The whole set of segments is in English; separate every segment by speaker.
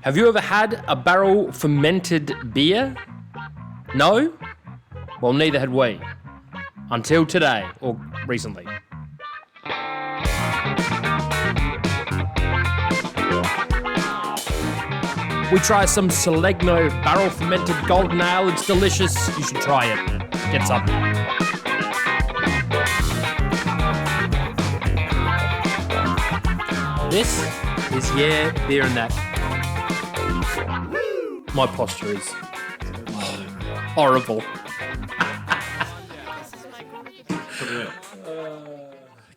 Speaker 1: Have you ever had a barrel fermented beer? No? Well, neither had we. Until today, or recently. We try some Su Legno Barrel Fermented Golden Ale. It's delicious. You should try it. Get some. This is beer and that. My posture is horrible.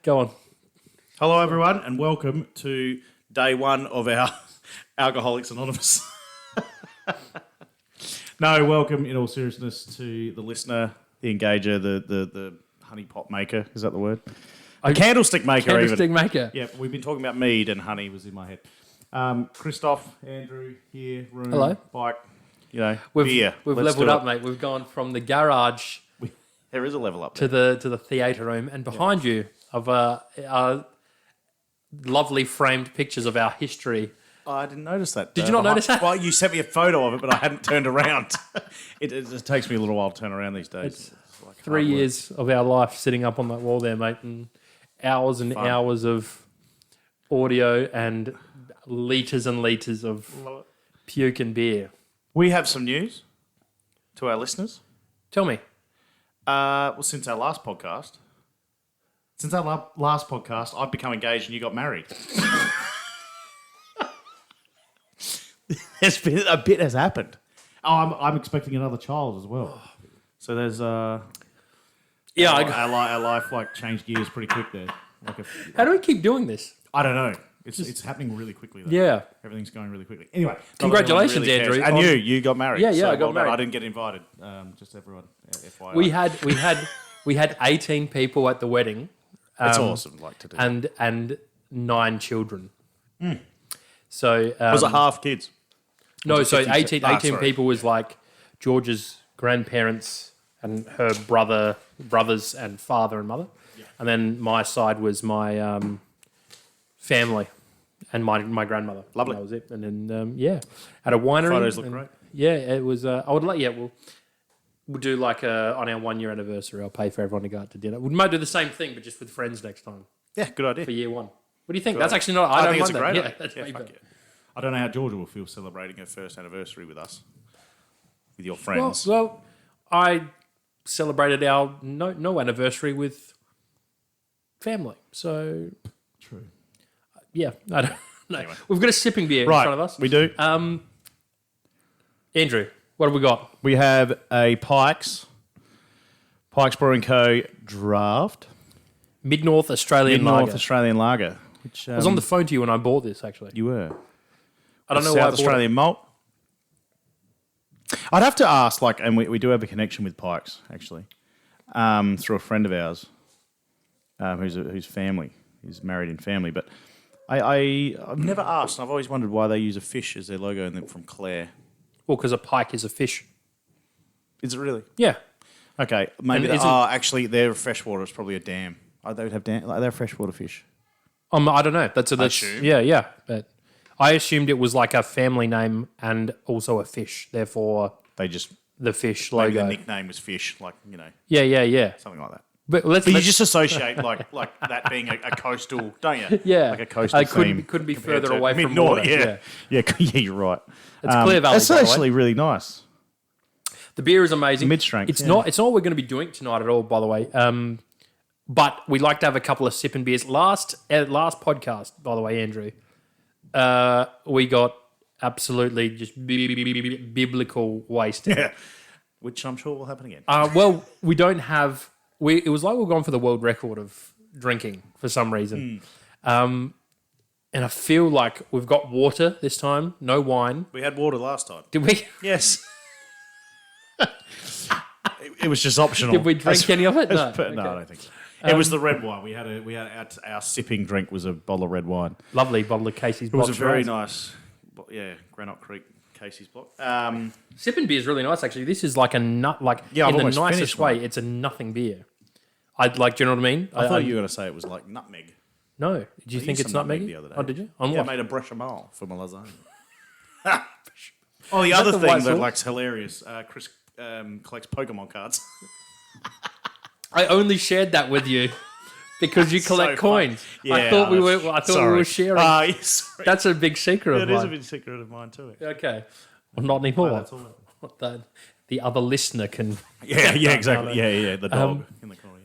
Speaker 1: Go on.
Speaker 2: Hello, everyone, and welcome to day one of our Alcoholics Anonymous. No, welcome in all seriousness to the listener, the engager, the honey pot maker. Is that the word? A candlestick maker,
Speaker 1: Candlestick maker.
Speaker 2: Yeah, we've been talking about mead and honey was in my head. Christoph, Andrew here, room,
Speaker 1: Hello.
Speaker 2: bike,
Speaker 1: We've
Speaker 2: beer.
Speaker 1: We've
Speaker 2: Let's
Speaker 1: leveled
Speaker 2: do
Speaker 1: up,
Speaker 2: it.
Speaker 1: mate. We've gone from the garage
Speaker 2: There is a level up
Speaker 1: to the theatre room, and behind you are lovely framed pictures of our history.
Speaker 2: Oh, I didn't notice that.
Speaker 1: Did you not notice that?
Speaker 2: Well, you sent me a photo of it, but I hadn't turned around. It takes me a little while to turn around these days.
Speaker 1: It's
Speaker 2: like
Speaker 1: 3 years of our life sitting up on that wall there, mate, and hours and hours of audio and litres and litres of puke and beer.
Speaker 2: We have some news to our listeners.
Speaker 1: Tell me.
Speaker 2: Well, since our last podcast, I've become engaged and you got married. There's been a bit has happened. Oh, I'm expecting another child as well. So there's our life like changed gears pretty quick there.
Speaker 1: How do we keep doing this?
Speaker 2: I don't know. It's happening really quickly though.
Speaker 1: Yeah.
Speaker 2: Everything's going really quickly. Anyway,
Speaker 1: Congratulations,
Speaker 2: really
Speaker 1: Andrew.
Speaker 2: And you got married.
Speaker 1: Yeah, I got married.
Speaker 2: I didn't get invited. Just everyone. FYI.
Speaker 1: We had 18 people at the wedding.
Speaker 2: It's awesome. Like to do.
Speaker 1: And 9 children. So
Speaker 2: was it half kids?
Speaker 1: No, so
Speaker 2: 50
Speaker 1: 18 people was like George's grandparents and her brothers and father and mother. Yeah. And then my side was my family and my grandmother.
Speaker 2: Lovely.
Speaker 1: And that was it. And then, at a winery.
Speaker 2: Photos look great.
Speaker 1: Yeah, it was, we'll do like on our 1 year anniversary, I'll pay for everyone to go out to dinner. We might do the same thing, but just with friends next time.
Speaker 2: Yeah, good idea.
Speaker 1: For year one. What do you think? That's actually not, I don't
Speaker 2: think it's
Speaker 1: mind
Speaker 2: a
Speaker 1: that.
Speaker 2: great idea.
Speaker 1: That's way better.
Speaker 2: I don't know how Georgia will feel celebrating her first anniversary with us, with your friends.
Speaker 1: Well, I celebrated our no anniversary with family. So
Speaker 2: True.
Speaker 1: Yeah, I don't know.
Speaker 2: Anyway.
Speaker 1: We've got a sipping beer in front of us.
Speaker 2: We do.
Speaker 1: Andrew, what have we got?
Speaker 2: We have a Pikes Brewing Co. Draft.
Speaker 1: Mid-North Australian
Speaker 2: Mid-North
Speaker 1: lager.
Speaker 2: Australian Lager. Which,
Speaker 1: I was on the phone to you when I bought this, actually.
Speaker 2: You were.
Speaker 1: I don't know
Speaker 2: South
Speaker 1: why I bought
Speaker 2: Australian malt. I'd have to ask, and we do have a connection with Pikes, actually, through a friend of ours whose family is married in family. But I've never asked, and I've always wondered why they use a fish as their logo and then from Clare.
Speaker 1: Well, because a pike is a fish.
Speaker 2: Is it really?
Speaker 1: Yeah.
Speaker 2: Okay, maybe actually they're freshwater. It's probably a dam. They would have dam. They're freshwater fish.
Speaker 1: I don't know. That's
Speaker 2: assume.
Speaker 1: Yeah. But I assumed it was like a family name and also a fish. Therefore,
Speaker 2: They just
Speaker 1: the fish
Speaker 2: maybe
Speaker 1: logo.
Speaker 2: the nickname was fish,
Speaker 1: Yeah.
Speaker 2: something like that.
Speaker 1: But
Speaker 2: you just associate like that being a coastal, don't you?
Speaker 1: Yeah.
Speaker 2: like a coastal theme.
Speaker 1: Couldn't be
Speaker 2: compared
Speaker 1: further
Speaker 2: to
Speaker 1: away from
Speaker 2: mid-north,
Speaker 1: water.
Speaker 2: Yeah, you're right.
Speaker 1: It's Clear Valley.
Speaker 2: It's
Speaker 1: by the way.
Speaker 2: actually really nice.
Speaker 1: The beer is amazing.
Speaker 2: Mid-strength,
Speaker 1: It's
Speaker 2: yeah.
Speaker 1: not what we're going to be doing tonight at all, by the way. But we like to have a couple of sipping beers. Last podcast, by the way, Andrew, we got absolutely just biblical wasted.
Speaker 2: Yeah, which I'm sure will happen again.
Speaker 1: Well, we don't have. It was like we're going for the world record of drinking for some reason. And I feel like we've got water this time, no wine.
Speaker 2: We had water last time.
Speaker 1: Did we?
Speaker 2: Yes. It was just optional.
Speaker 1: Did we drink any of it? No.
Speaker 2: No, I don't think so. It was the red wine. We had our sipping drink was a bottle of red wine.
Speaker 1: Lovely bottle of Casey's
Speaker 2: It
Speaker 1: Block.
Speaker 2: was a very nice, Granite Creek Casey's Block.
Speaker 1: Sipping beer is really nice, actually. This is like a nut,
Speaker 2: I've
Speaker 1: in the
Speaker 2: almost
Speaker 1: nicest
Speaker 2: finished
Speaker 1: way.
Speaker 2: one.
Speaker 1: It's a nothing beer. Do you know what I mean?
Speaker 2: I thought you were going to say it was like nutmeg.
Speaker 1: No. Did you
Speaker 2: I
Speaker 1: think
Speaker 2: used
Speaker 1: it's
Speaker 2: some
Speaker 1: nutmeg
Speaker 2: nutmeg the other day.
Speaker 1: Oh, did you? On
Speaker 2: Yeah, I
Speaker 1: what?
Speaker 2: made a bechamel for my lasagna. Oh, the
Speaker 1: that
Speaker 2: other
Speaker 1: the
Speaker 2: thing
Speaker 1: white
Speaker 2: that
Speaker 1: sauce?
Speaker 2: like's hilarious. Chris collects Pokemon cards.
Speaker 1: I only shared that with you because you collect
Speaker 2: So fun.
Speaker 1: coins.
Speaker 2: Yeah,
Speaker 1: I thought we were sharing.
Speaker 2: Yeah, sorry.
Speaker 1: That's a big secret
Speaker 2: Yeah,
Speaker 1: of
Speaker 2: it is
Speaker 1: mine.
Speaker 2: a big secret of mine too.
Speaker 1: Okay. Well, not anymore.
Speaker 2: that's all.
Speaker 1: What the other listener can.
Speaker 2: Yeah, exactly. Yeah, the dog in the corner.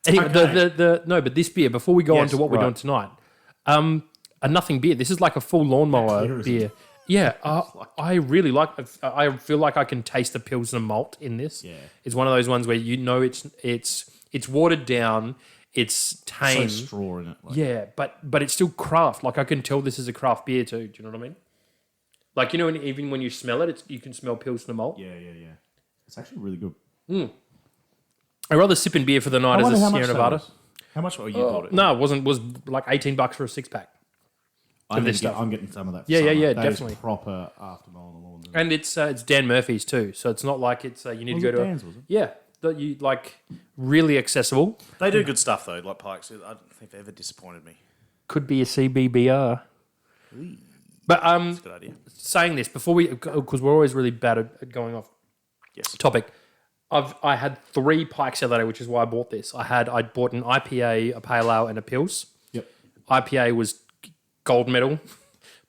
Speaker 1: Anyway,
Speaker 2: Okay.
Speaker 1: no, but this beer, before we go on
Speaker 2: Yes,
Speaker 1: to what we're
Speaker 2: right.
Speaker 1: doing tonight, a nothing beer. This is like a full lawnmower beer. Yeah, I really like. I feel like I can taste the Pilsner malt in this.
Speaker 2: Yeah.
Speaker 1: It's one of those ones where you know it's watered down. It's tame.
Speaker 2: So straw in it. Like.
Speaker 1: Yeah, but it's still craft. Like I can tell this is a craft beer too. Do you know what I mean? Like even when you smell it, you can smell Pilsner malt.
Speaker 2: Yeah. It's actually really good.
Speaker 1: I'd rather sipping beer for the night as a Sierra Nevada.
Speaker 2: How much were you bought it?
Speaker 1: No, it was like $18 for a 6-pack.
Speaker 2: I'm
Speaker 1: this stuff.
Speaker 2: getting some of that. For
Speaker 1: Yeah,
Speaker 2: summer.
Speaker 1: yeah,
Speaker 2: That is
Speaker 1: definitely.
Speaker 2: proper after mowing the lawn.
Speaker 1: And it's Dan Murphy's too, so it's not like it's you need to go to.
Speaker 2: Dan's, was it?
Speaker 1: Yeah, that you like really accessible.
Speaker 2: They do good stuff though, like Pikes. I don't think they ever disappointed me.
Speaker 1: Could be a CBBR. But
Speaker 2: That's a good idea.
Speaker 1: saying this before because we're always really bad at going off
Speaker 2: Yes.
Speaker 1: topic. I had 3 Pikes the other day, which is why I bought this. I bought an IPA, a Pale Ale, and a Pils.
Speaker 2: Yep.
Speaker 1: IPA was gold medal,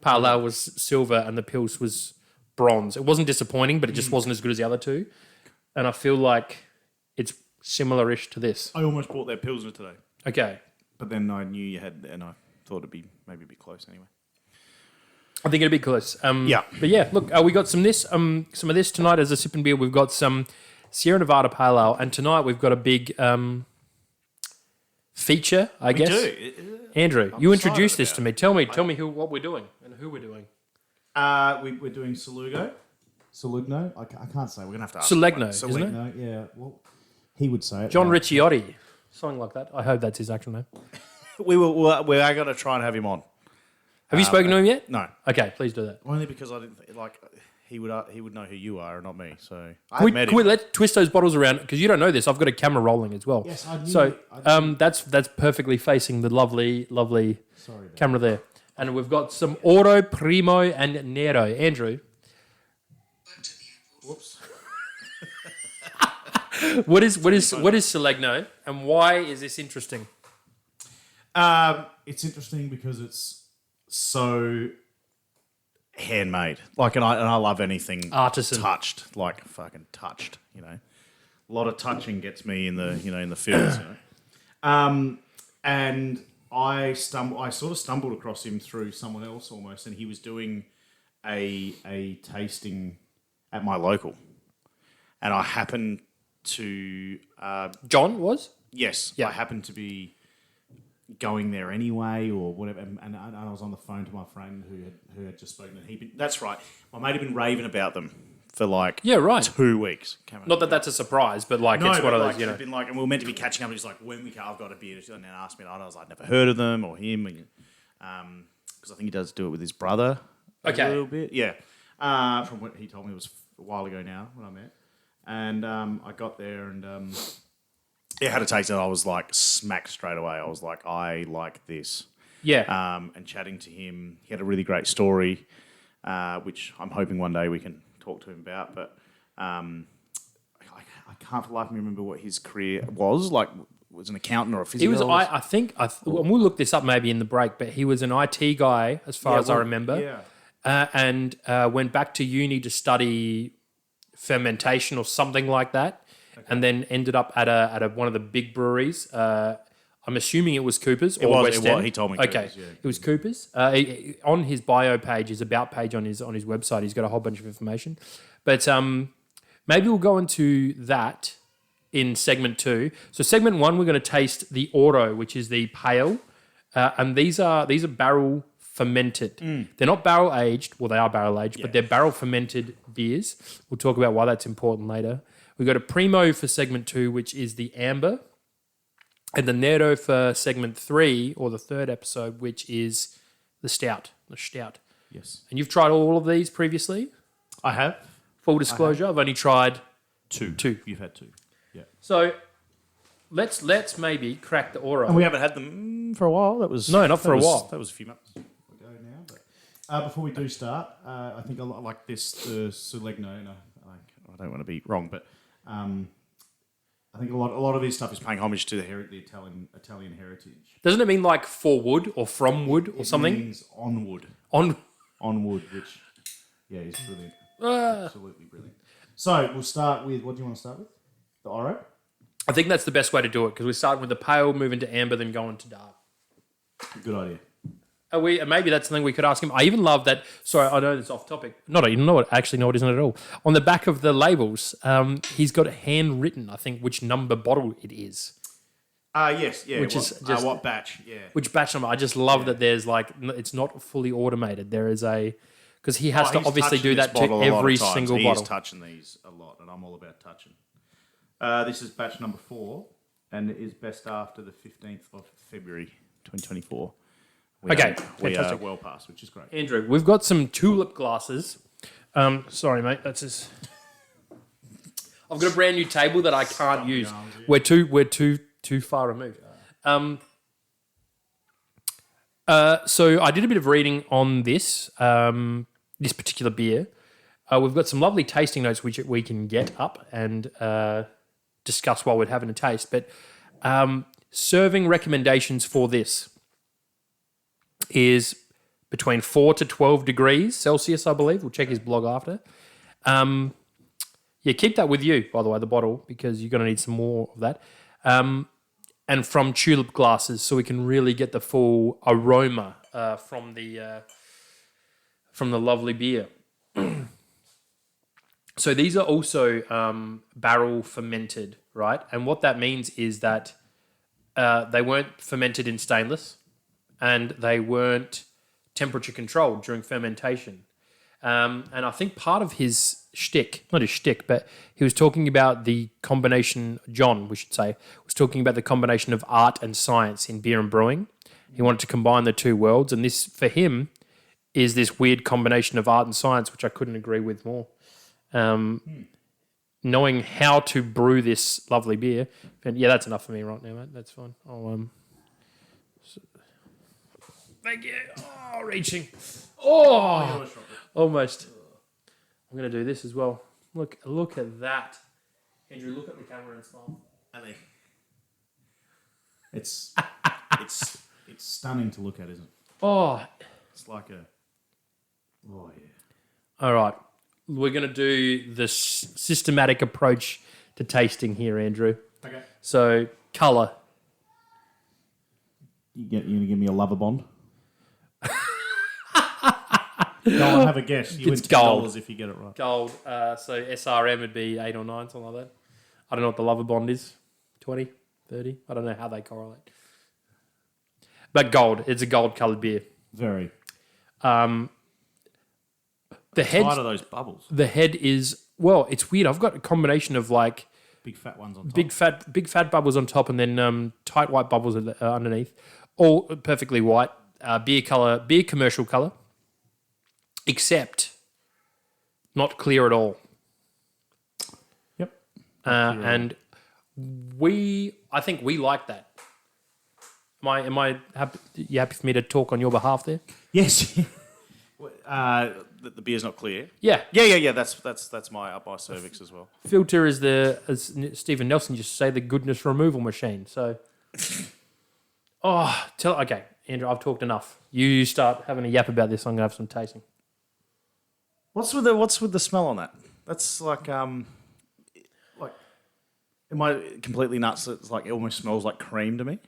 Speaker 1: Pale Ale was silver, and the Pils was bronze. It wasn't disappointing, but it just wasn't as good as the other two. And I feel like it's similar-ish to this.
Speaker 2: I almost bought their Pilsner today,
Speaker 1: Okay.
Speaker 2: but then I knew you had, and I thought it'd be maybe a bit close anyway.
Speaker 1: I think it'd be close.
Speaker 2: Yeah.
Speaker 1: But yeah, look, we got some of this tonight as a sipping beer. We've got some Sierra Nevada Pale Ale, and tonight we've got a big feature, I guess.
Speaker 2: We do.
Speaker 1: Andrew,
Speaker 2: I'm
Speaker 1: you
Speaker 2: excited
Speaker 1: introduced this
Speaker 2: about
Speaker 1: to me. Tell me what we're doing and who we're doing.
Speaker 2: We're doing Su Legno. I can't say. We're gonna have to ask.
Speaker 1: Su Legno,
Speaker 2: Su
Speaker 1: isn't it?
Speaker 2: Legno, yeah. Well, he would say it.
Speaker 1: John Ricciotti, something like that. I hope that's his actual name.
Speaker 2: We are going to try and have him on.
Speaker 1: Have you spoken to him yet?
Speaker 2: No,
Speaker 1: Okay, please do that.
Speaker 2: only because I didn't like. He would know who you are, and not me. So I
Speaker 1: Can we,
Speaker 2: met
Speaker 1: can we
Speaker 2: him.
Speaker 1: let twist those bottles around? Because you don't know this. I've got a camera rolling as well.
Speaker 2: Yes, I knew.
Speaker 1: So
Speaker 2: I knew.
Speaker 1: that's perfectly facing the lovely
Speaker 2: Sorry, Dave.
Speaker 1: camera there. And we've got some Oro, Primo, and Nero. Andrew,
Speaker 2: Whoops.
Speaker 1: what is Su Legno, and why is this interesting?
Speaker 2: It's interesting because it's so handmade. Like, and I love anything
Speaker 1: Artisan.
Speaker 2: touched, like fucking touched. You know, a lot of touching gets me in the in the fields. And I sort of stumbled across him through someone else almost, and he was doing a tasting at my local, and I happened to
Speaker 1: John was?
Speaker 2: yes,
Speaker 1: Yeah.
Speaker 2: I happened to be going there anyway or whatever, and I was on the phone to my friend who had just spoken, and that's right, my mate had been raving about them for like
Speaker 1: Yeah, right.
Speaker 2: 2 weeks.
Speaker 1: Not that that's a surprise, but like
Speaker 2: No,
Speaker 1: it's one
Speaker 2: but
Speaker 1: of
Speaker 2: like,
Speaker 1: those, you know.
Speaker 2: he'd been like, and we were meant to be catching up. And he's like, when we I've got a beer, and then asked me, and I was like, never heard of them or him, because I think he does do it with his brother.
Speaker 1: Okay.
Speaker 2: A little bit, yeah. From what he told me, it was a while ago now when I met, and I got there and yeah, had a taste, and I was like smacked straight away. I was like, I like this.
Speaker 1: Yeah.
Speaker 2: And chatting to him, he had a really great story, which I'm hoping one day we can talk to him about, but. I can't for the life of me remember what his career was. Like, was an accountant or a physio?
Speaker 1: He was, I think, and we'll look this up maybe in the break, but he was an IT guy as far as I remember.
Speaker 2: Yeah.
Speaker 1: And went back to uni to study fermentation or something like that, and then ended up at one of the big breweries. I'm assuming it was Cooper's or West End.
Speaker 2: He told me.
Speaker 1: Okay,
Speaker 2: Coopers, yeah.
Speaker 1: it was Cooper's. On his bio page, his about page on his website, he's got a whole bunch of information. But maybe we'll go into that in segment 2. So segment 1, we're going to taste the Oro, which is the pale, and these are barrel fermented. They're not barrel aged. Well, they are barrel aged, but they're barrel fermented beers. We'll talk about why that's important later. We've got a Primo for segment 2, which is the amber, and the Nero for segment 3, or the third episode, which is the stout.
Speaker 2: Yes.
Speaker 1: And you've tried all of these previously?
Speaker 2: I have.
Speaker 1: Full disclosure, I've only tried
Speaker 2: Two. You've had 2. Yeah.
Speaker 1: So let's maybe crack the Oro.
Speaker 2: And we haven't had them For a while. That was
Speaker 1: No, not for a while.
Speaker 2: That was a few months ago now. But before we do start, I think a lot like this, the Su Legno. No, I don't want to be wrong, but I think a lot of this stuff is paying homage to the Italian heritage.
Speaker 1: Doesn't it mean like for wood or from wood or something?
Speaker 2: It means on wood.
Speaker 1: On
Speaker 2: wood, which is brilliant. Absolutely brilliant. So we'll start with, what do you want to start with? The Oro?
Speaker 1: I think that's the best way to do it because we start with the pale, move into amber, then go into dark.
Speaker 2: Good idea.
Speaker 1: Maybe that's something we could ask him. I even love that. Sorry, I know it's off topic. Not even know it. Actually, no, it isn't at all. On the back of the labels, he's got handwritten, I think, which number bottle it is.
Speaker 2: Yes, yeah.
Speaker 1: Which is just
Speaker 2: what batch? Yeah.
Speaker 1: Which batch number? I just love that. There's like it's not fully automated. There is because he has to obviously do that to every single bottle.
Speaker 2: He's touching these a lot, and I'm all about touching. This is batch number 4, and it is best after the 15th of February, 2024. We are well past, which is great.
Speaker 1: Andrew, we've got some tulip glasses. Sorry, mate. That's just. I've got a brand new table that I can't use. We're too far removed. So I did a bit of reading on this this particular beer. We've got some lovely tasting notes which we can get up and discuss while we're having a taste. But serving recommendations for this is between 4 to 12 degrees Celsius, I believe. We'll check his blog after. Keep that with you, by the way, the bottle, because you're going to need some more of that. And from tulip glasses, so we can really get the full aroma from the lovely beer. So these are also barrel fermented, right? And what that means is that they weren't fermented in stainless, and they weren't temperature controlled during fermentation. And I think part of his shtick, not his shtick, but he was talking about the combination, John, we should say, was talking about the combination of art and science in beer and brewing. He wanted to combine the two worlds, and this, for him, is this weird combination of art and science, which I couldn't agree with more. Knowing how to brew this lovely beer, and yeah, that's enough for me right now, mate. That's fine. Thank you. Oh, reaching. Oh, almost. I'm going to do this as well. Look at that. Andrew, look at the camera and smile.
Speaker 2: It's stunning to look at, isn't it?
Speaker 1: Oh.
Speaker 2: It's like a... Oh, yeah.
Speaker 1: All right. We're going to do the systematic approach to tasting here, Andrew.
Speaker 2: Okay.
Speaker 1: So, colour.
Speaker 2: You going to give me a lover bond? Go on, have a guess. You win $10 if you get it right.
Speaker 1: Gold. So SRM would be 8 or 9, something like that. I don't know what the lover bond is. 20, 30. I don't know how they correlate. But gold. It's a gold-coloured beer.
Speaker 2: Very.
Speaker 1: The head.
Speaker 2: Tired of those bubbles.
Speaker 1: The head is it's weird. I've got a combination of like
Speaker 2: big fat ones on top.
Speaker 1: Big fat bubbles on top, and then tight white bubbles underneath. All perfectly white. Beer commercial colour. Except not clear at all.
Speaker 2: Yep.
Speaker 1: And I think we like that. Am I happy? You happy for me to talk on your behalf there?
Speaker 2: Yes. The beer's not clear.
Speaker 1: Yeah.
Speaker 2: That's my cervix as well.
Speaker 1: Filter is as Stephen Nelson used to say, the goodness removal machine. So, okay, Andrew, I've talked enough. You start having a yap about this. I'm gonna have some tasting.
Speaker 2: What's with the smell on that? That's like am I completely nuts? It's like it almost smells like cream to me.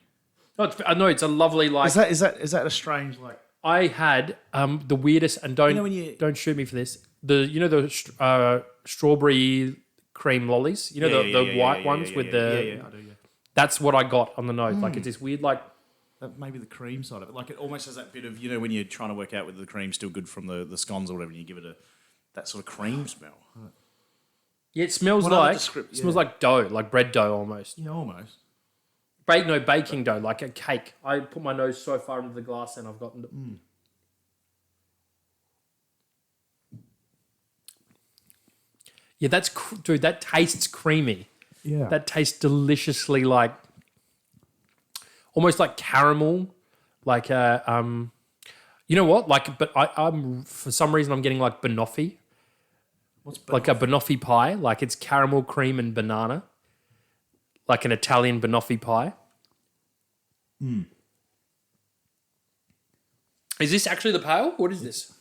Speaker 1: No, it's a lovely like.
Speaker 2: Is that a strange like?
Speaker 1: I had the weirdest, and don't shoot me for this. The strawberry cream lollies. The white ones with the. I do. Yeah. That's what I got on the nose. Like it's this weird like.
Speaker 2: Maybe the cream side of it. Like it almost has that bit of when you're trying to work out whether the cream's still good from the scones or whatever, and you give it that sort of cream smell.
Speaker 1: Yeah, it smells smells like dough, like bread dough almost.
Speaker 2: Yeah, almost.
Speaker 1: Baking dough, like a cake. I put my nose so far into the glass and I've gotten... Yeah, that tastes creamy.
Speaker 2: Yeah.
Speaker 1: That tastes deliciously like... almost like caramel, like you know what? Like, but I'm for some reason I'm getting like banoffee, like a banoffee pie. Like it's caramel, cream, and banana, like an Italian banoffee pie. Is this actually the pale? What is this?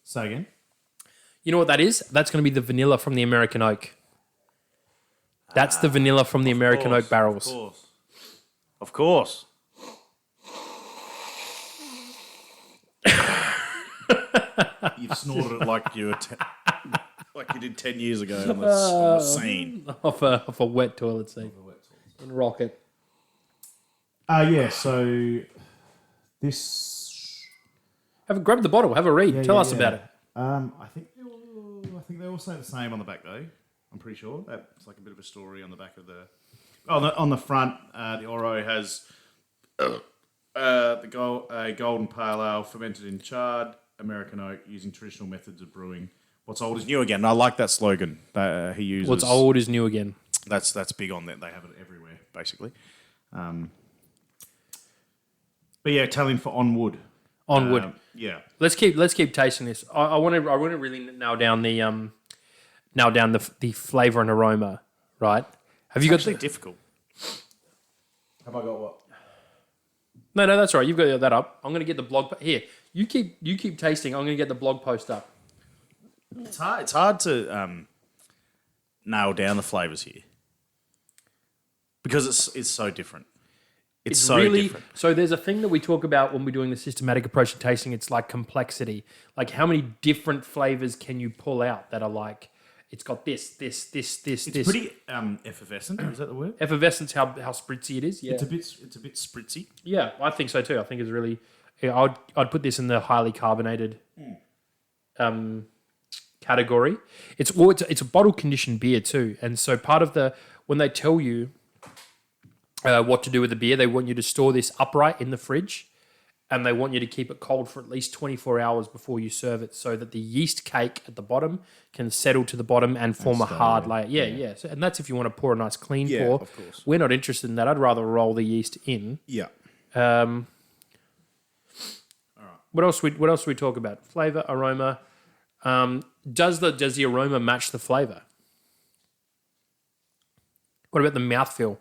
Speaker 2: Say again.
Speaker 1: You know what that is? That's going to be the vanilla from the American oak. That's the vanilla from the American oak barrels.
Speaker 2: Of course. You've snorted it like you like you did 10 years ago on the scene.
Speaker 1: Off a wet toilet seat. In Rocket.
Speaker 2: So this...
Speaker 1: Grab the bottle. Have a read. Tell us about it.
Speaker 2: I think they all say the same on the back though. I'm pretty sure that's like a bit of a story on the back of the. On the front, the Oro has golden pale ale fermented in charred American oak using traditional methods of brewing. What's old is new again. And I like that slogan that he uses.
Speaker 1: What's old is new again.
Speaker 2: That's big on that. They have it everywhere basically. But yeah, Italian for on wood.
Speaker 1: On wood.
Speaker 2: Yeah.
Speaker 1: Let's keep tasting this. I want to really nail down the flavor and aroma, right? Have you got
Speaker 2: actually difficult? Have I got what?
Speaker 1: No, that's all right. You've got that up. I'm going to get the blog here. You keep tasting. I'm going to get the blog post up.
Speaker 2: It's hard to nail down the flavors here because it's so different. It's so really different.
Speaker 1: So there's a thing that we talk about when we're doing the systematic approach to tasting. It's like complexity. Like how many different flavors can you pull out that are like it's got this. It's
Speaker 2: pretty effervescent. Is that the word?
Speaker 1: Effervescence. How spritzy it is. Yeah,
Speaker 2: it's a bit spritzy.
Speaker 1: Yeah, I think so too. I think it's really. Yeah, I'd put this in the highly carbonated category. It's a bottle conditioned beer too, and so part of when they tell you what to do with the beer, they want you to store this upright in the fridge, and they want you to keep it cold for at least 24 hours before you serve it, so that the yeast cake at the bottom can settle to the bottom and form a hard layer. Yeah. So, and that's if you want to pour a nice clean pour.
Speaker 2: Of course.
Speaker 1: We're not interested in that. I'd rather roll the yeast in.
Speaker 2: Yeah.
Speaker 1: All right. What else we talk about? Flavor, aroma. Does the aroma match the flavor? What about the mouthfeel?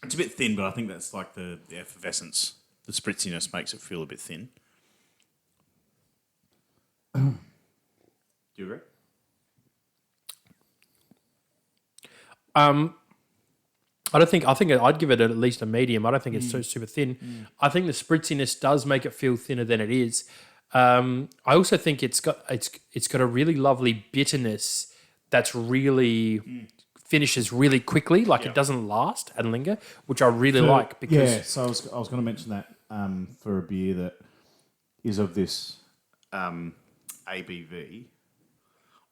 Speaker 2: It's a bit thin, but I think that's like the effervescence. The spritziness makes it feel a bit thin. Do you agree?
Speaker 1: I think I'd give it at least a medium. I don't think it's so super thin. I think the spritziness does make it feel thinner than it is. I also think it's got a really lovely bitterness that's really finishes really quickly, like it doesn't last and linger, which I really like because
Speaker 2: So I was going to mention that for a beer that is of this ABV.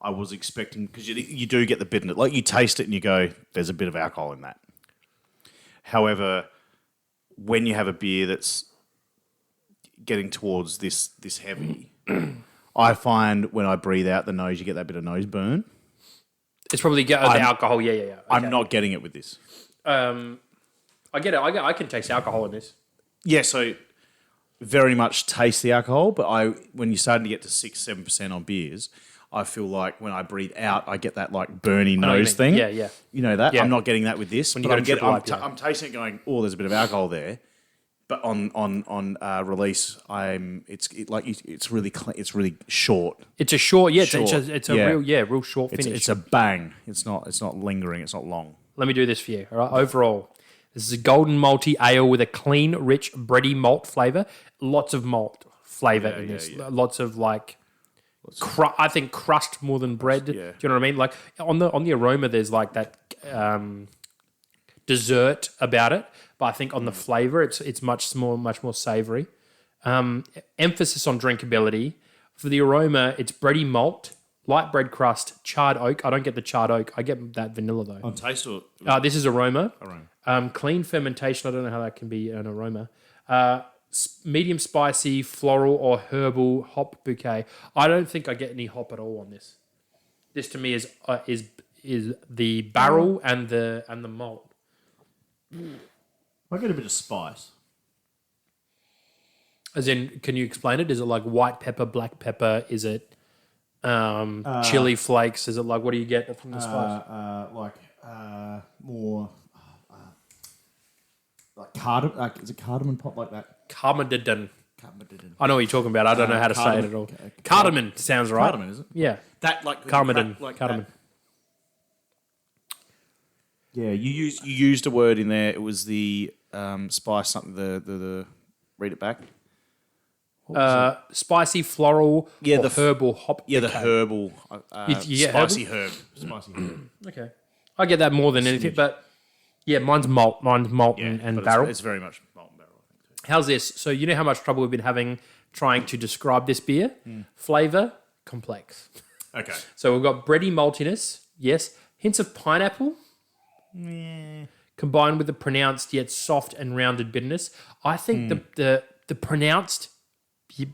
Speaker 2: I was expecting, because you do get the bitterness, like you taste it and you go, there's a bit of alcohol in that. However, when you have a beer that's getting towards this heavy, I find when I breathe out the nose, you get that bit of nose burn.
Speaker 1: it's probably the alcohol. Yeah. Okay.
Speaker 2: I'm not getting it with this.
Speaker 1: I get it. I can taste alcohol in this.
Speaker 2: Yeah, so very much taste the alcohol, but when you're starting to get to 6-7% on beers, I feel like when I breathe out, I get that like burny nose thing.
Speaker 1: Yeah.
Speaker 2: You know that?
Speaker 1: Yeah.
Speaker 2: I'm not getting that with this.
Speaker 1: When you
Speaker 2: But
Speaker 1: I'm
Speaker 2: tasting it going, oh, there's a bit of alcohol there. But on release, it's really it's really short.
Speaker 1: It's a short,
Speaker 2: Short.
Speaker 1: It's a real short finish.
Speaker 2: It's a bang. It's not lingering. It's not long.
Speaker 1: Let me do this for you. All right. Overall, this is a golden malty ale with a clean, rich, bready malt flavor. Lots of malt flavor in this.
Speaker 2: Yeah.
Speaker 1: Lots of like, I think crust more than bread.
Speaker 2: Yeah.
Speaker 1: Do you know what I mean? Like on the aroma, there's like that dessert about it. But I think on the flavor, it's much more savory. Emphasis on drinkability. For the aroma, it's bready malt, light bread crust, charred oak. I don't get the charred oak. I get that vanilla though.
Speaker 2: On taste or
Speaker 1: This is aroma.
Speaker 2: aroma?
Speaker 1: Clean fermentation. I don't know how that can be an aroma. Medium spicy, floral or herbal hop bouquet. I don't think I get any hop at all on this. This to me is is the barrel and the malt.
Speaker 2: I get a bit of spice.
Speaker 1: As in, can you explain it? Is it like white pepper, black pepper? Is it chili flakes? Is it like, what do you get from the spice?
Speaker 2: More like cardamom. Is it cardamom pop like that?
Speaker 1: Cardamom.
Speaker 2: Cardamom.
Speaker 1: I know what you're talking about. I don't know how to say it at all. Cardamom sounds right.
Speaker 2: Cardamom, is it?
Speaker 1: Yeah.
Speaker 2: That like
Speaker 1: Cardamom.
Speaker 2: like
Speaker 1: Cardamom.
Speaker 2: Yeah, you used a word in there. It was the spice something. The read it back.
Speaker 1: Spicy floral.
Speaker 2: Yeah,
Speaker 1: or
Speaker 2: the
Speaker 1: herbal hop.
Speaker 2: Yeah, the herbal.
Speaker 1: You get
Speaker 2: spicy herb. Spicy herb.
Speaker 1: Okay, I get that more than anything, but yeah, mine's malt. Mine's malt and barrel.
Speaker 2: It's very much malt and barrel, I think, too.
Speaker 1: How's this? So you know how much trouble we've been having trying to describe this beer? Flavor, complex.
Speaker 2: Okay.
Speaker 1: So we've got bready maltiness, yes. Hints of pineapple, combined with the pronounced yet soft and rounded bitterness. I think the pronounced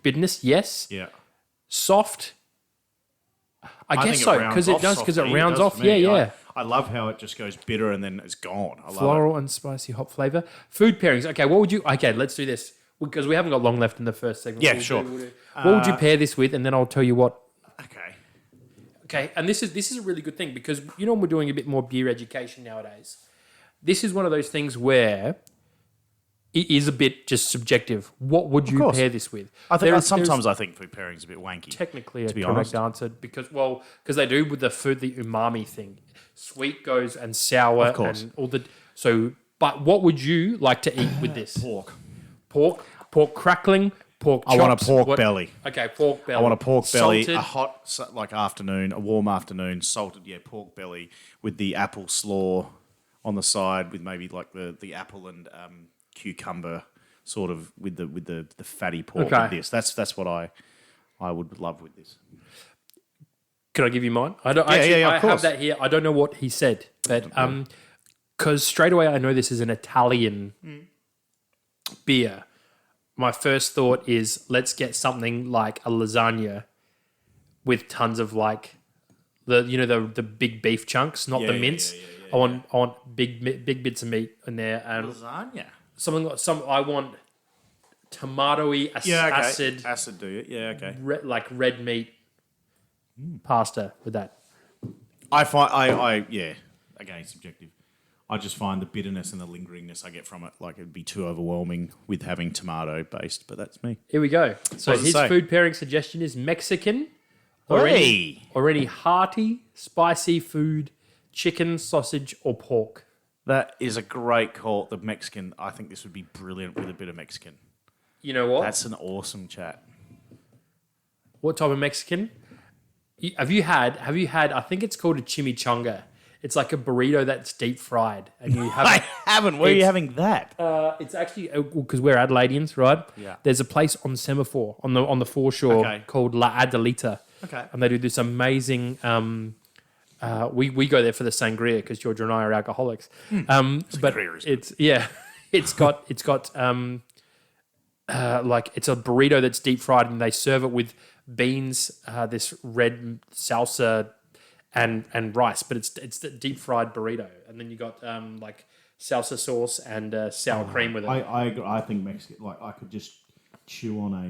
Speaker 1: bitterness, yes.
Speaker 2: Yeah.
Speaker 1: Soft, I guess so, because it does, because it rounds off.
Speaker 2: For me.
Speaker 1: Yeah.
Speaker 2: I love how it just goes bitter and then it's gone. I love
Speaker 1: Floral and spicy hop flavor. Food pairings. Okay, what would you... Okay, let's do this, because we haven't got long left in the first segment.
Speaker 2: Yeah, sure.
Speaker 1: What would you pair this with? And then I'll tell you what...
Speaker 2: Okay.
Speaker 1: Okay, and this is a really good thing, because you know we're doing a bit more beer education nowadays. This is one of those things where it is a bit just subjective. What would you pair this with?
Speaker 2: I think sometimes I think food pairing's a bit wanky.
Speaker 1: Technically,
Speaker 2: to be
Speaker 1: correct
Speaker 2: honest.
Speaker 1: answer, because they do with the food, the umami thing. Sweet goes and sour,
Speaker 2: Of course.
Speaker 1: and all the so. But what would you like to eat with this? Pork crackling, pork chops.
Speaker 2: I want a pork belly.
Speaker 1: Okay, pork belly.
Speaker 2: I want a pork belly,
Speaker 1: Salted.
Speaker 2: a hot afternoon, a warm afternoon, salted, pork belly with the apple slaw on the side, with maybe like the apple and cucumber sort of with the fatty pork.
Speaker 1: Okay.
Speaker 2: With this. That's what I would love with this.
Speaker 1: Can I give you mine? I don't.
Speaker 2: Yeah,
Speaker 1: Actually,
Speaker 2: of
Speaker 1: I have
Speaker 2: course.
Speaker 1: that here. I don't know what he said, but because straight away I know this is an Italian beer. My first thought is let's get something like a lasagna with tons of like the big beef chunks, not the mince. I want big bits of meat in there, and
Speaker 2: Lasagna.
Speaker 1: I want tomatoey acid.
Speaker 2: Acid, do you? Yeah, okay.
Speaker 1: Like red meat pasta with that.
Speaker 2: I find again, subjective. I just find the bitterness and the lingeringness I get from it, like it'd be too overwhelming with having tomato based, but that's me.
Speaker 1: Here we go. So his food pairing suggestion is Mexican or any hearty, spicy food, chicken, sausage, or pork.
Speaker 2: That is a great call. The Mexican, I think this would be brilliant with a bit of Mexican.
Speaker 1: You know what?
Speaker 2: That's an awesome chat.
Speaker 1: What type of Mexican? Have you had? I think it's called a chimichanga. It's like a burrito that's deep fried, and you have.
Speaker 2: I haven't. Where are you having that?
Speaker 1: It's actually because we're Adelaideans, right?
Speaker 2: Yeah.
Speaker 1: There's a place on Semaphore on the foreshore called La Adelita.
Speaker 2: Okay.
Speaker 1: And they do this amazing. We go there for the sangria because Georgia and I are alcoholics. But it's got like it's a burrito that's deep fried, and they serve it with beans, this red salsa, and rice. But it's the deep fried burrito, and then you got like salsa sauce and sour cream with it.
Speaker 2: I think Mexican. Like I could just chew on a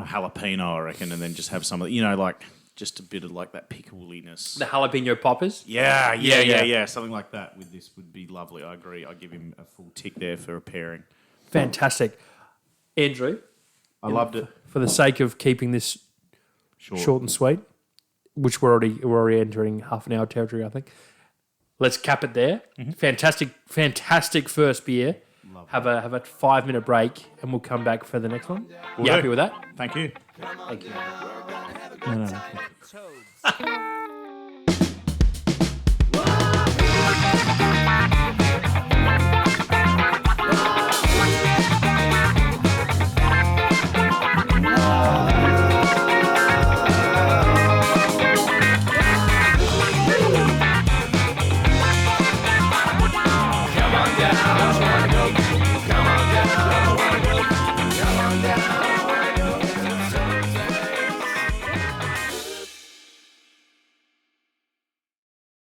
Speaker 2: jalapeno, I reckon, and then just have some of like. Just a bit of like that pickliness.
Speaker 1: The jalapeno poppers?
Speaker 2: Yeah. Something like that with this would be lovely. I agree. I give him a full tick there for a pairing.
Speaker 1: Fantastic. Andrew?
Speaker 2: I loved it.
Speaker 1: For the sake of keeping this short and sweet, which we're already entering half an hour territory, I think. Let's cap it there. Mm-hmm. Fantastic first beer. Have a 5-minute break, and we'll come back for the next one. You happy with that?
Speaker 2: Thank you.
Speaker 1: Thank you.
Speaker 2: No.